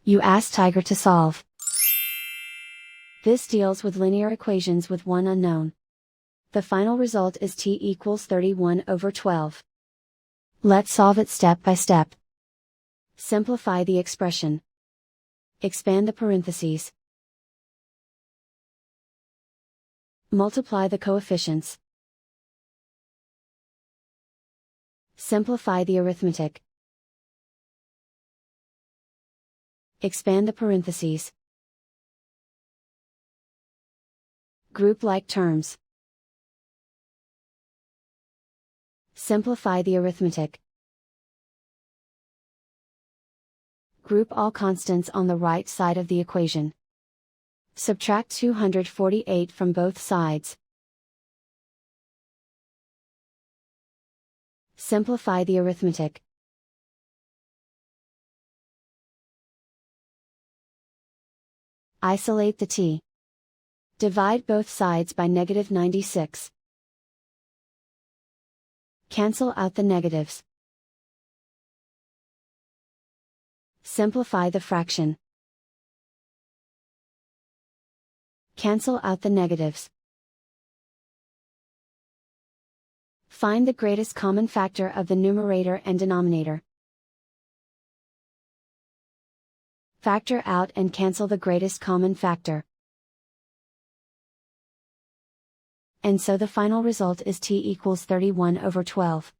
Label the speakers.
Speaker 1: You ask Tiger to solve. This deals with linear equations with one unknown. The final result is t equals 31/12. Let's solve it step by step. Simplify the expression. Expand the parentheses. Multiply the coefficients. Simplify the arithmetic. Expand the parentheses. Group like terms. Simplify the arithmetic. Group all constants on the right side of the equation. Subtract 248 from both sides. Simplify the arithmetic. Isolate the t. Divide both sides by -96. Cancel out the negatives. Simplify the fraction. Cancel out the negatives. Find the greatest common factor of the numerator and denominator. Factor out and cancel the greatest common factor. And so the final result is t equals 31/12.